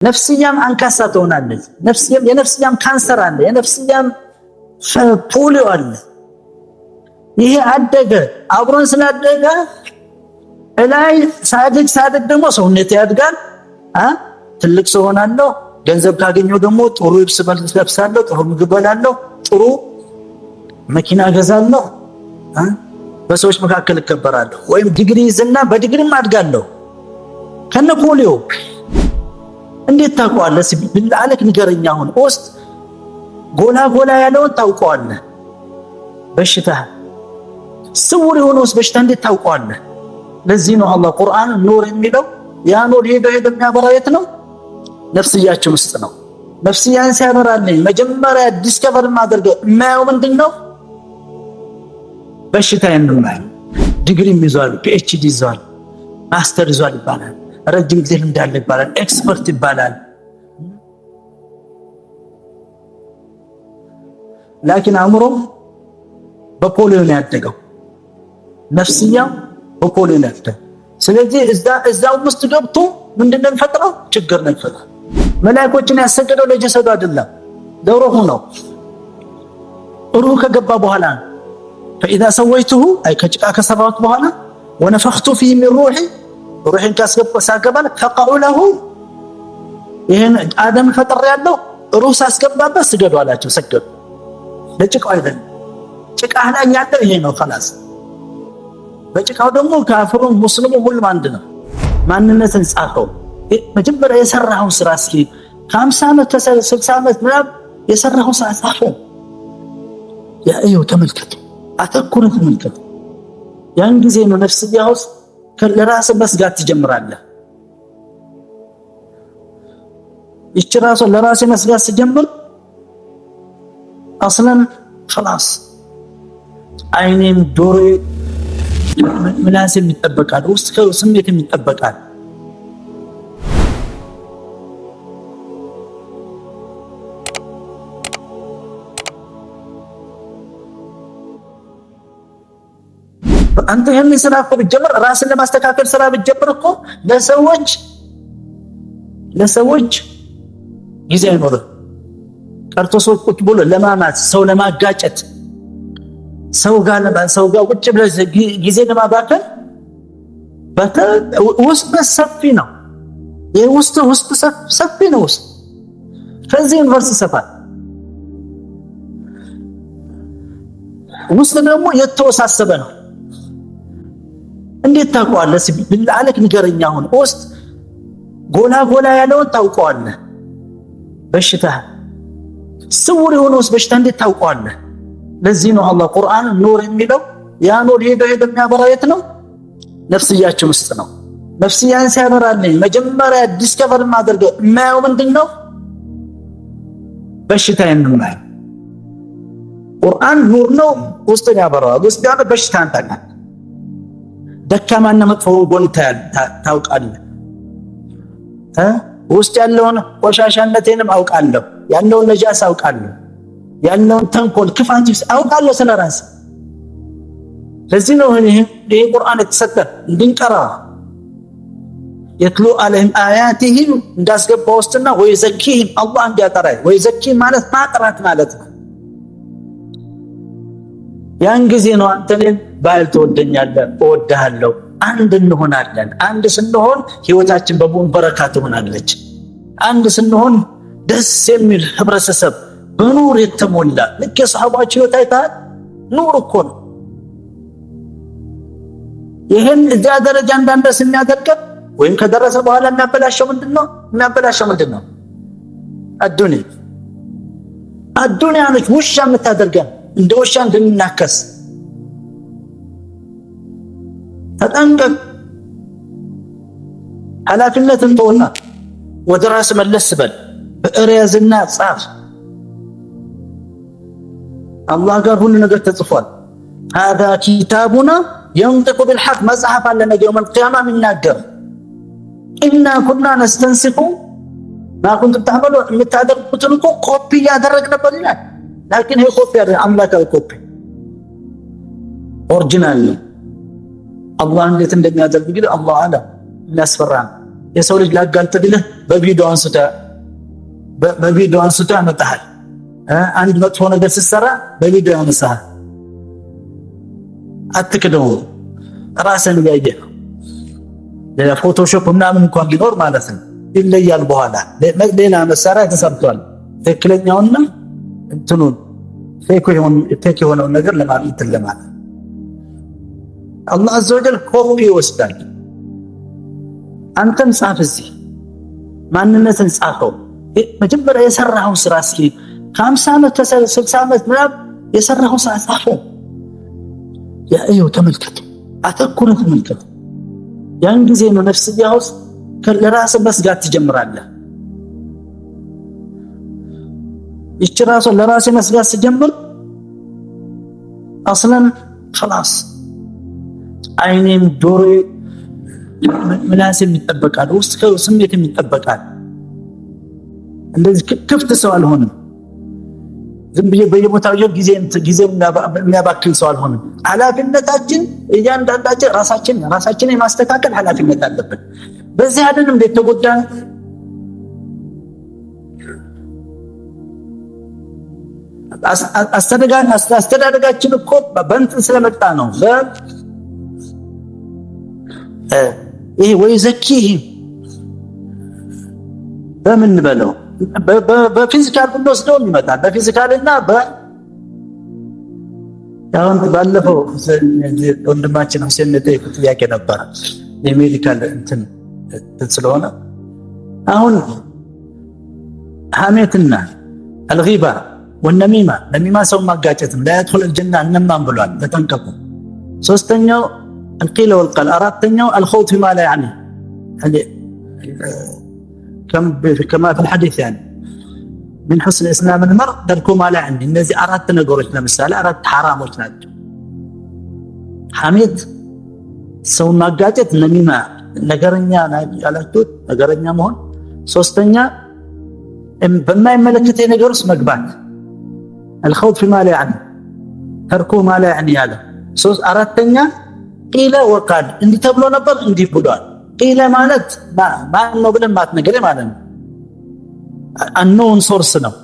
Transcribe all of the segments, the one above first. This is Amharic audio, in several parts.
ነፍስያም አንካሳ ትሆናለች። የነፍስያም ካንሰር አለ፣ የነፍስያም ፖሊዮ አለ። ይሄ አደገ አብሮን ስላደገ እላይ ሳድግ ደግሞ ሰውነት ያድጋል። ትልቅ ሰው ሆናለሁ። ገንዘብ ካገኘው ደግሞ ጥሩ ልብስ ለብሳለሁ፣ ጥሩ ምግብ በላለሁ፣ ጥሩ መኪና ገዛለሁ፣ በሰዎች መካከል እከበራለሁ። ወይም ዲግሪ ይዝና በዲግሪም አድጋለሁ ከነ ፖሊዮ። እንዴት ታውቀዋለህ? ብላለክ ንገረኛ። አሁን ውስጥ ጎላ ያለውን ታውቀዋለህ። በሽታ ስውር የሆነውስ በሽታ እንዴት ታውቀዋለህ? ለዚህ ነው አላህ ቁርአን ኑር የሚለው። ያ ኑር ሄዶ የሚያበራው የት ነው? ነፍስያችን ውስጥ ነው። ነፍስያን ሲያበራልኝ መጀመሪያ ዲስከቨር ማድረገው የማየው ምንድነው? በሽታዬን ነው የማየው። ዲግሪም ይዟል፣ ፒኤችዲ ይዟል፣ ማስተር ይዟል ይባላል። ረጅም ጊዜ እንዳለ ይባላል፣ ኤክስፐርት ይባላል። ላኪን አእምሮ በፖሊዮ ነው ያደገው፣ ነፍስያው በፖሊዮ ነው ያደገው። ስለዚህ እዛው ውስጥ ገብቶ ምንድነው የሚፈጥረው? ችግር ነው የሚፈጥረው። መላእክቶችን ያሰገደው ለጀሰዱ አይደለም፣ ለሩሁ ነው። ሩሁ ከገባ በኋላ فإذا سويته أي كጭቃ ከሰራሁት በኋላ ونفخت فيه من روحي ሩህን ካስገባለ فقعوا له ይሄን አደም ፈጥር ያለው ሩህ ሳስገባበት ስገዱ አላቸው። ሰገዱ። ለጭቃው አይደለም፣ ጭቃህ ላይ ያለው ይሄ ነው خلاص። በጭቃው ደግሞ ካፍሩ ሙስሊሙ ሁሉም አንድ ነው። ማንነትን ጻፈው። መጀመሪያ የሰራው ስራ እስኪ ከ50 ዓመት 60 ዓመት ምናምን የሰራው ስራ ጻፈው። ያው ተመልከቱ፣ አተኩሩ፣ ተመልከቱ። ያን ጊዜ ነው ነፍስያ ውስጥ ለራስ መስጋት ትጀምራለህ። ይች ራሱ ለራስ መስጋት ሲጀምር አስለን خلاص አይኔም ዶሮዬ ምላስም ይጠበቃል፣ ውስጥ ስሜትም ይጠበቃል። አንተ ይሄን ስራ እኮ ብትጀምር ራስን ለማስተካከል ስራ ብትጀምር እኮ ለሰዎች ጊዜ አይኖርም። ቀርቶ ሰው ቁጭ ብሎ ለማማት፣ ሰው ለማጋጨት፣ ሰው ጋር ቁጭ ብለህ ጊዜ ለማባከን ውስጥ ሰፊ ነው። ይሄ ውስጥ ሰፊ ነው። ከዚህ ዩኒቨርሲቲ ሰፋል። ውስጥ ደግሞ የተወሳሰበ ነው። እንዴት ታውቀዋለህ? ብላለክ ንገረኛ። አሁን ውስጥ ጎላ ያለውን ታውቀዋለህ። በሽታ ስውር የሆነውስ በሽታ እንዴት ታውቀዋለህ? ለዚህ ነው አላህ ቁርአን ኑር የሚለው። ያ ኑር ሄዶ የሚያበራው የት ነው? ነፍስያችን ውስጥ ነው። ነፍስያን ሲያበራልኝ መጀመሪያ ዲስከቨር ማድረገው የማየው ምንድነው? በሽታዬን ነው የማየው። ቁርአን ኑር ነው፣ ውስጥን ያበራዋል። ውስጥ ያለ በሽታን ታውቃለህ። ደካማና መጥፎ ጎን ታውቃለህ። ውስጥ ያለውን ቆሻሻነቴንም አውቃለሁ፣ ያለውን ነጃስ አውቃለሁ፣ ያለውን ተንኮል ክፋት አውቃለሁ ስለራስ። ለዚህ ነው ይሄ ቁርአን የተሰጠን እንድንቀራ። የትሉ አለህም አያቲሂም እንዳስገባ ውስጥና ወይዘኪሂም አላህ እንዲያጠራይ። ወይዘኪሂም ማለት ማጥራት ማለት ነው። ያን ጊዜ ነው አንተ እኔን ባል ትወደኛለህ፣ እወድሃለሁ፣ አንድ እንሆናለን። አንድ ስንሆን ህይወታችን በሙሉ በረካ ትሆናለች። አንድ ስንሆን ደስ የሚል ህብረተሰብ በኑር የተሞላ ልክ የሰሃባዎች ህይወት አይተሃል። ኑር እኮ ነው። ይሄን እዚያ ደረጃ እንዳንደርስ የሚያደርገን ወይም ከደረሰ በኋላ የሚያበላሸው ምንድነው? አዱንያ ነች ውሻ የምታደርገን፣ እንደ ውሻ እንድንናከስ ተጠንቀቅ። ኃላፊነትን ተወና ወደ ራስ መለስ በል። ብዕር ያዝና ጻፍ። አላህ ጋር ሁሉ ነገር ተጽፏል። هذا كتابنا ينطق بالحق መጽሐፍ አለ ነገ የውመል ቂያማ የሚናገር። إنا كنا نستنسخ ما كنتم تعملون የምታደርጉትን እኮ ኮፒ ያደረግን ነበር ይላል። ላኪን ይሄ ኮፒ አይደለም፣ አምላካዊ ኮፒ ኦሪጂናል ነው። አላህ እንዴት እንደሚያደርግ ግን አላህ አለ። የሚያስፈራ ነው። የሰው ልጅ ላጋልጥ ብለህ በቪዲዮ አንስቶ ያመጣሃል። አንድ መጥፎ ነገር ስትሰራ በቪዲዮ ያነሳሃል። አትክደው፣ ራስን እያየህ ነው። ፎቶሾፕ ምናምን እንኳን ቢኖር ማለት ነው ይለያል። በኋላ ሌላ መሳሪያ ተሰርቷል። ትክክለኛውና እንትኑን ፌክ የሆነውን ነገር ለማለት አላህ አዘ ወጀል ኮፒ ይወስዳል። አንተም ጻፍ፣ እዚህ ማንነትን ጻፈው። መጀመሪያ የሰራኸው ስራ እስኪ ከ50 ዓመት 60 ዓመት ምናምን የሰራኸው ስራ ጻፈው። ያው ተመልከቱ፣ አተኩረህ ተመልከቱ። ያን ጊዜ ነው ነፍስያ ውስጥ ለራስህ መስጋት ትጀምራለህ። ይቺ ራሱ ለራስህ መስጋት ሲጀምር አስለን خلاص አይኔም ጆሮዬ ምላሴም ይጠበቃል፣ ውስጥ ስሜትም ይጠበቃል። እንደዚህ ክፍት ሰው አልሆንም። ዝም ብዬ በየቦታው ጊዜ የሚያባክን ሰው አልሆንም። ኃላፊነታችን እያንዳንዳችን ራሳችንን የማስተካከል ኃላፊነት አለብን። በዚህ አይደለም እንዴት ተጎዳን? አስተዳደጋችን እኮ በእንትን ስለመጣ ነው። ይሄ ወይ ዘኪ በምን በለው በፊዚካል ብንወስደው ይመጣል። በፊዚካልና አሁን ባለፈው ወንድማችን ሁሴን የጠየቁት ጥያቄ ነበር የሜዲካል እንትን ስለሆነ አሁን ሐሜትና አልጊባ ወነሚማ ነሚማ ሰው ማጋጨትም لا يدخل الجنة እነማን ብሏል። ተጠንቀቁ። ሶስተኛው القيل والقال። አራተኛው الخوض فيما لا يعني كما في الحديث يعني من حسن اسلام المرء ترك ما لا يعني። እነዚህ አራት ነገሮች ለምሳሌ አራት ሐራሞች ናቸው። ሐሜት፣ ሰው ማጋጨት፣ ነሚማ ነገረኛ ያላችሁት ነገረኛ መሆን፣ ሶስተኛ በማይመለከተኝ ነገር ውስጥ መግባት الخوض فيما لا يعني ترك ما لا يعني ያለ አራተኛ ቂለ ወቃል። እንዲህ ተብሎ ነበር እንዲህ ብሏል። ቂለ ማለት ማን ነው ብለን ማትነገር ማለት ነው። አንኖን ሶርስ ነው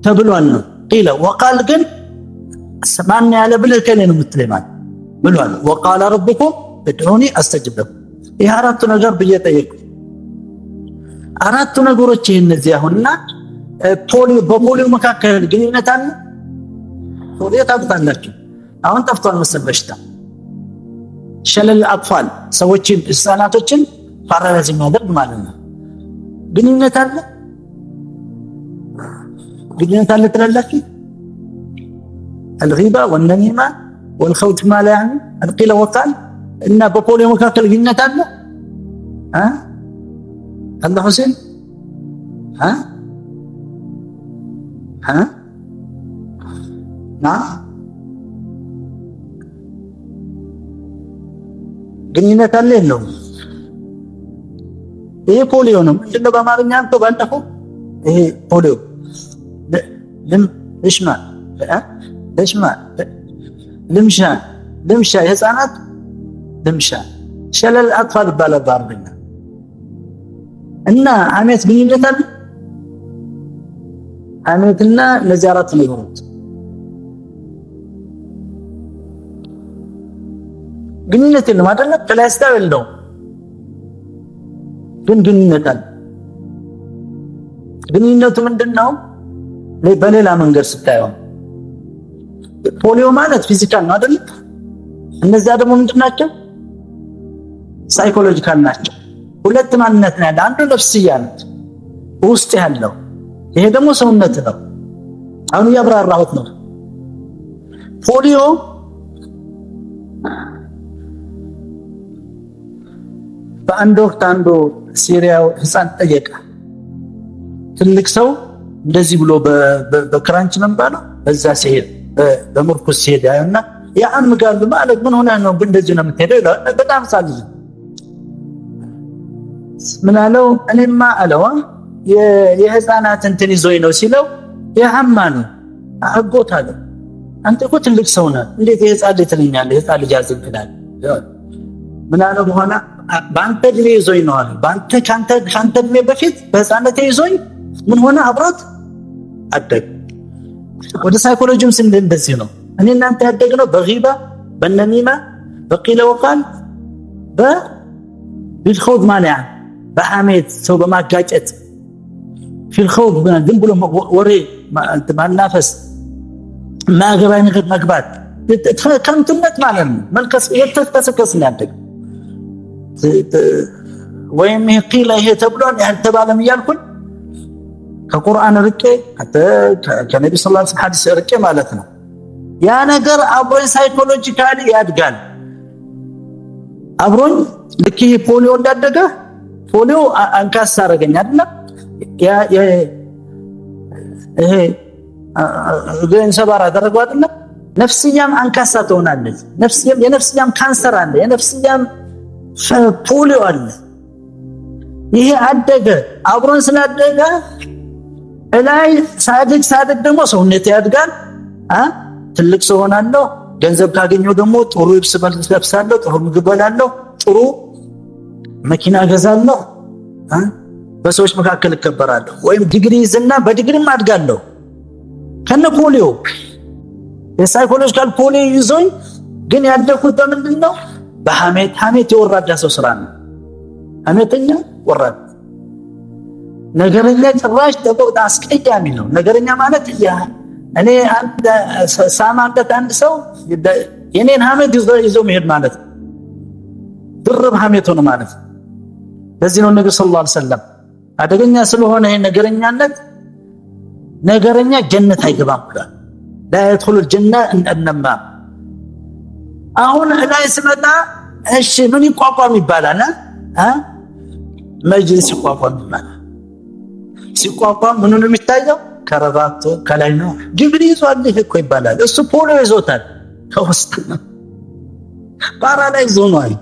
ተብሏል ነው። ቂለ ወቃል ግን ማን ያለ ብለህ ከኔ ነው የምትለኝ ማለት ብሏል። ወቃለ ረብኩም ادعوني استجب لكم። ይሄ አራቱ ነገር ብዬ ጠየቁ። አራቱ ነገሮች እነዚህ አሁንና በፖሊዮ መካከል ግንኙነት አለ። ፖሊዮ ታውቃላችሁ፣ አሁን ጠፍቷል መሰል በሽታ። ሸለል አጥፋል ሰዎችን ህፃናቶችን ፓራላይዝ የሚያደርግ ማለት ነው። ግንኙነት አለ ትላላችሁ። الغيبة والنميمة والخوض ما لا يعني القيل والقال እና በፖሊዮ መካከል ግንኙነት አለ። الله حسين ግንኙነት አለ የለውም? ይሄ ፖሊዮ ነው። ምንድነው በአማርኛ አንተ ባለፈው ይሄ ፖሊዮ ልምሻ የህፃናት ልምሻ ሸለል አጥፋል ይባላል በአማርኛ። እና ሐሜት ግንኙነት አለ። ሐሜትና እነዚህ አራት ነገሮች ግንኙነት የለም አይደለ? ከላስታው የለውም ግን ግንኙነት አለ። ግንኙነቱ ምንድነው? በሌላ መንገድ ስታየው ፖሊዮ ማለት ፊዚካል ነው አይደል? እነዚያ ደግሞ ምንድናቸው? ሳይኮሎጂካል ናቸው። ሁለት ማንነት ነው ያለው። አንዱ ነፍስያ ነው ውስጥ ያለው፣ ይሄ ደግሞ ሰውነት ነው። አሁን ያብራራሁት ነው። ፖሊዮ በአንድ ወቅት አንዱ ሲሪያው ህፃን ጠየቀ። ትልቅ ሰው እንደዚህ ብሎ በክራንች ነበር በዛ ሲሄድ በመርኩስ ሲሄድ ያዩና ያም ጋር ማለት ምን ሆነ ነው እንደዚህ ነው የምትሄደው ይላል። በጣም ሳልዝ ምን አለው? እኔማ አለው የህፃናት እንትን ይዞኝ ነው ሲለው ያማ ነው አጎት አለ። አንተ እኮ ትልቅ ሰው ነህ እንዴት የህፃን ልጅ ትለኛለህ? የህፃን ልጅ ያዝብናል። ምን አለው? በኋላ በአንተ እድሜ ይዞኝ ነው አለ። ከአንተ እድሜ በፊት በህፃነት ይዞኝ ምን ሆነ አብሮት አደግ። ወደ ሳይኮሎጂም ስንል እንደዚህ ነው። እኔ እናንተ ያደግነው በጊባ በነሚማ በቂለ ወቃል بالخوض مانع بحميد سو بماጋጨት في الخوض ዝም ብሎ ወሬ ማናፈስ ማገባኝ ነገር መግባት ከንቱነት ማለት ነው። መልከስ የተተሰከስ ያደግ ወይም ቂለ ይሄ ተብሏል ያልተባለም እያልኩኝ ከቁርአን ርቄ ከነብዩ ሰለላሁ ዐለይሂ ወሰለም ሐዲስ ርቄ ማለት ነው። ያ ነገር አብሮኝ ሳይኮሎጂካሊ ያድጋል። አብሮኝ ልክ ፖሊዮ እንዳደገ ፖሊዮ አንካሳ አረገኝ አይደል? ይሄ ግን ሰባራ አደረገው አይደል? ነፍስያም አንካሳ ትሆናለች። የነፍስያም ካንሰር አለ፣ የነፍስያም ፖሊዮ አለ። ይሄ አደገ። አብሮን ስላደገ እላይ ሳድግ ደግሞ ሰውነት ያድጋል። ትልቅ ሰው ሆናለሁ። ገንዘብ ካገኘው ደግሞ ጥሩ ልብስ ለብሳለሁ፣ ጥሩ ምግብ በላለሁ፣ ጥሩ መኪና ገዛለሁ፣ በሰዎች መካከል እከበራለሁ። ወይም ዲግሪ ይዝና በዲግሪም አድጋለሁ። ከነ ፖሊዮ የሳይኮሎጂካል ፖሊዮ ይዞኝ ግን ያደኩት በምንድን ነው? በሐሜት የወራዳ ሰው ስራ ነው። ሐሜተኛ ወራዳ ነገረኛ ጭራሽ ተቆጣ አስቀያሚ ነው። ነገረኛ ማለት እኔ አንድ ሳማንተት አንድ ሰው የኔን ሐሜት ይዞ መሄድ ማለት ነው። ድርብ ሐሜት ሆነ ማለት ነው። ለዚህ ነው ነብዩ ሰለላሁ ዐለይሂ ወሰለም አደገኛ ስለሆነ ይሄ ነገረኛ ጀነት አይገባም ብሏል። لا يدخل الجنة النمام። አሁን ላይ ስመጣ እሺ ምን ይቋቋም ይባላል? መጅሊስ ይቋቋም ይባላል። ሲቋቋም ምን ነው የሚታየው? ከረባቶ ከላይ ነው። ዲግሪ ይዟል እኮ ይባላል። እሱ ፖሊዮ ይዞታል። ከውስጥ ፓራላይዝ ሆኗል።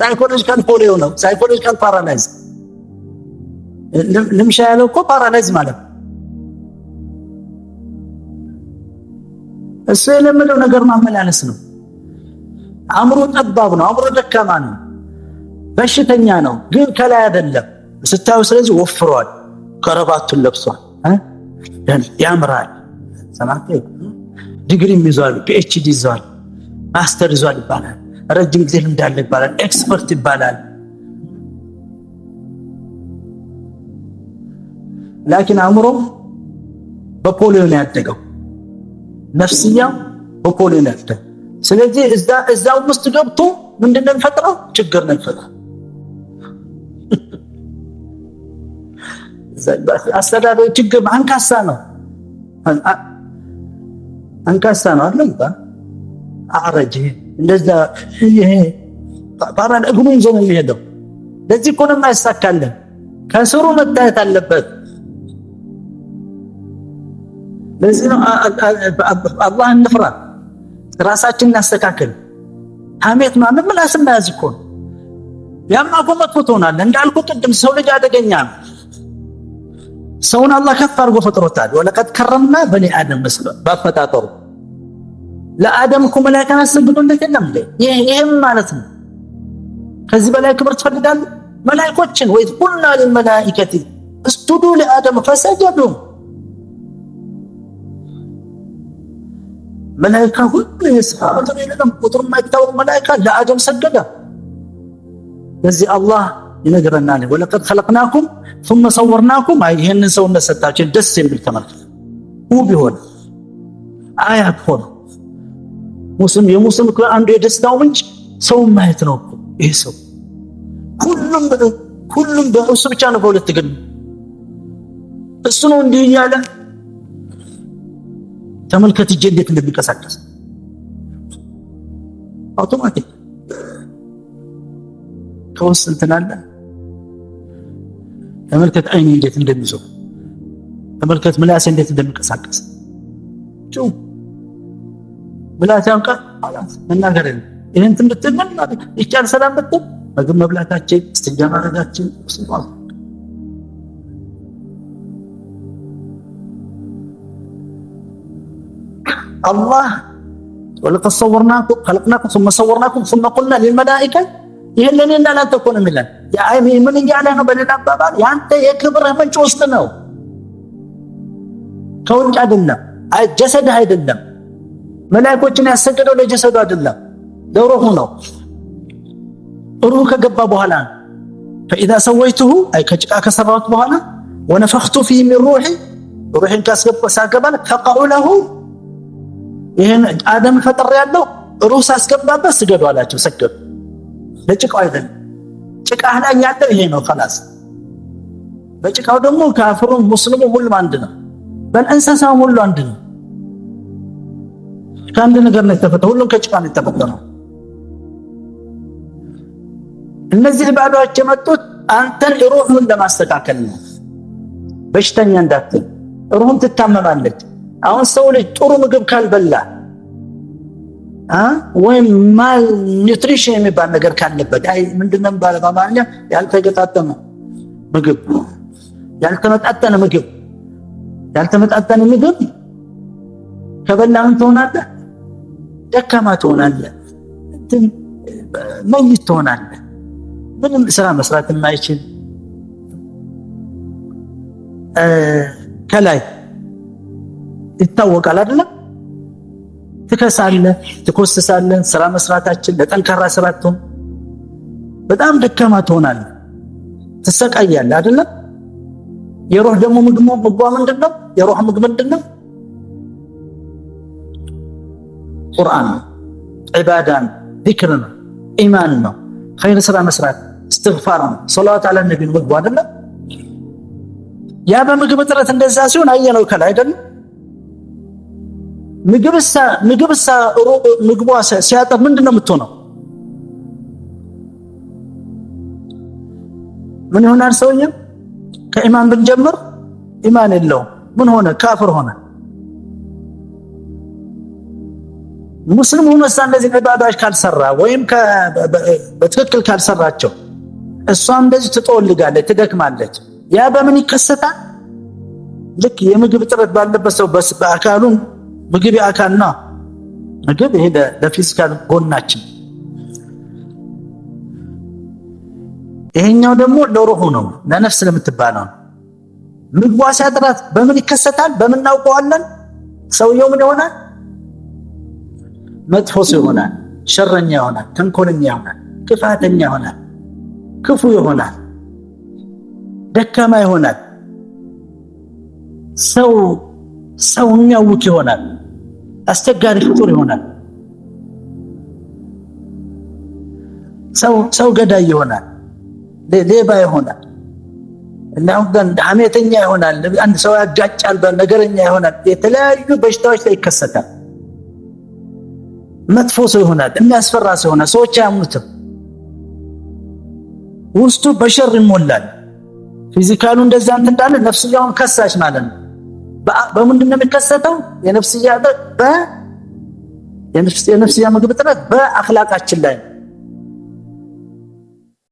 ሳይኮሎጂካል ፖሊዮ ነው። ሳይኮሎጂካል ፓራላይዝ ልምሻ ያለው እኮ ፓራላይዝ ማለት ነው። እሱ የለመደው ነገር ማመላለስ ነው። አእምሮ ጠባብ ነው። አእምሮ ደካማ ነው። በሽተኛ ነው። ግን ከላይ አይደለም ስታዩ። ስለዚህ ወፍሯል። ከረባቱን ለብሷል። ያምራል። ሰማቴ ዲግሪም ይዟል፣ ፒኤችዲ ይዟል፣ ማስተር ይዟል ይባላል። ረጅም ጊዜ ልምድ አለው ይባላል። ኤክስፐርት ይባላል። ላኪን አእምሮ በፖሊዮ ነው ያደገው። ነፍስያው በፖሊዮ ነው ያደገው። ስለዚህ እዛው ውስጥ ገብቶ ምንድነው የሚፈጥረው? ችግር ነው የሚፈጥረው። አስተዳደር ችግር አንካሳ ነው አይደል? አረጅ እንደዛ ይሄ ፓራን እግሩን ይዞ ነው የሚሄደው። ለዚህ እኮ ነው የማይሳካልን። ከስሩ መታየት አለበት። ለዚህ ነው አላህን እንፍራ፣ ራሳችንን እናስተካክል። ሐሜት ማለት ምላስ መያዝ እኮ ነው። ያማ እኮ መጥፎ ትሆናለህ። እንዳልኩት ቅድም ሰው ልጅ አደገኛ ነው። ሰውን አላህ ከፍ አድርጎ ፈጥሮታል። ወለቀድ ከረምና በኒ አደም መስሎ ባፈጣጠሩ ለአደም እኮ መላእክት አሰግዱለት የለም እንዴ? ይሄም ማለት ነው። ከዚህ በላይ ክብር ትፈልጋለህ? መላእክቶችን ወይ ቁልና ለልመላኢከቲ እስጁዱ ለአደም ፈሰጀዱ። መላእክት ሁሉ የሰፋት ነው። ቁጥር የማይታወቅ መላእክት ለአደም ሰገደ። ለዚህ አላህ ይነግረናል። ወለቀድ ኸለቅናኩም ثم صورناكم ይሄንን ሰውነት ሰጣችን። ደስ የሚል ተመልከቱ። ውብ ይሆን አያት ሆነ የሙስሊም አንዱ የደስታው ምንጭ ሰው ማየት ነው እኮ። ይሄ ሰው ሁሉም በእሱ ብቻ ነው በሁለት ግን እሱ ነው እንዲህ እያለ ተመልከት እጄ እንዴት እንደሚንቀሳቀስ አውቶማቲክ ከውስጥ እንትን አለ። ተመልከት አይኔ እንዴት እንደሚዞር፣ ተመልከት ምላሴ እንዴት እንደሚንቀሳቀስ። ምላስ ያውቃል ማለት መናገር ነው። ይሄን ትምህርት ምን ማለት ይቻል ሰላም ብትል ምግብ መብላታችን እስትንጃ ማድረጋችን ስንቋል الله ولقد صورناكم خلقناكم ثم صورناكم ثم قلنا للملائكة ይሄን ለኔና ላንተ እኮ ነው የሚለን። ምን እያለ ነው? በሌላ አባባል ያንተ የክብር ምንጭ ውስጥ ነው፣ ከውጭ አይደለም። ጀሰድህ አይደለም። መላእክቶችን ያሰገደው ለጀሰዱ አይደለም፣ ለሩሁ ነው። ሩሁ ከገባ በኋላ فإذا سويته أي كጭቃ ከሰራሁት በኋላ ونفخت فيه من روحي ሩህን ካስገባለ فقعوا له ይሄን አደም ፈጥሬ ያለው ሩህ ሳስገባበት ስገዱ አላቸው። ሰገዱ። ለጭቃው አይደለም። ጭቃህ ላይ ያለው ይሄ ነው خلاص። በጭቃው ደግሞ ካፍሩም ሙስሊሙ ሁሉም አንድ ነው። በእንስሳው ሁሉ አንድ ነው። ከአንድ ነገር ነው የተፈጠረው። ሁሉም ከጭቃ ነው የተፈጠረው። እነዚህ ባዶች የመጡት አንተን ሩህን ለማስተካከል ነው። በሽተኛ እንዳትል፣ ሩህም ትታመማለች። አሁን ሰው ልጅ ጥሩ ምግብ ካልበላ ወይም ማል ኒውትሪሽን የሚባል ነገር ካለበት ምንድነው በአማርኛ ያልተገጣጠመ ምግብ፣ ያልተመጣጠነ ምግብ ከበላ ምን ትሆናለህ? ደካማ ትሆናለህ፣ መይት ትሆናለህ። ምንም ስራ መስራት የማይችል ከላይ ይታወቃል አይደለም? ትከሳለህ፣ ትኮስሳለህ። ስራ መስራታችን ለጠንካራ ስራቱን በጣም ደካማ ትሆናለህ፣ ትሰቃያለህ አይደለም? የሩህ ደግሞ ምግቧ ምንድነው? የሩህ ምግብ ምንድነው? ቁርአን ነው፣ ዒባዳ ነው፣ ዚክር ነው፣ ኢማን ነው፣ ኸይር ስራ መስራት፣ እስትግፋር ነው፣ ሶላዋት አለ ነብዩ ምግቡ አይደለም? ያ በምግብ እጥረት እንደዛ ሲሆን አየነው ከላይ አይደለም? ምግብሳ ምግቧ ሲያጠር ምንድነው የምትሆነው? ምን ይሆናል? ሰውየው ከኢማን ብንጀምር ኢማን የለውም። ምን ሆነ? ካፍር ሆነ። ሙስሊም ሆኖ እነዚህ ዒባዳዎች ካልሰራ ወይም በትክክል ካልሰራቸው እሷም እንደዚህ ትጦልጋለች፣ ትደክማለች። ያ በምን ይከሰታል? ልክ የምግብ እጥረት ባለበት ሰው በአካሉ ምግብ የአካል ነው። ምግብ ይሄ ለፊዚካል ጎናችን፣ ይሄኛው ደግሞ ለሩሁ ነው፣ ለነፍስ ለምትባለው ነው። ምግቧ ሲያጥራት በምን ይከሰታል? በምን እናውቀዋለን? ሰውየው ምን ይሆናል? መጥፎ ሰው ይሆናል፣ ሸረኛ ይሆናል፣ ተንኮለኛ ይሆናል፣ ክፋተኛ ይሆናል፣ ክፉ ይሆናል፣ ደካማ ይሆናል፣ ሰው የሚያውክ ይሆናል፣ አስቸጋሪ ፍጡር ይሆናል፣ ሰው ገዳይ ይሆናል፣ ሌባ ይሆናል፣ እና ሐሜተኛ ይሆናል፣ አንድ ሰው ያጋጫል፣ ነገረኛ ይሆናል። የተለያዩ በሽታዎች ላይ ይከሰታል። መጥፎ ሰው ይሆናል፣ የሚያስፈራ ሰው ይሆናል፣ ሰዎች አያምኑትም። ውስጡ በሸር ይሞላል። ፊዚካሉ እንደዛ እንዳለ ነፍስያውን ከሳሽ ማለት ነው። በምንድን ነው የሚከሰተው? የነፍስያ ምግብ እጥረት በአኽላቃችን ላይ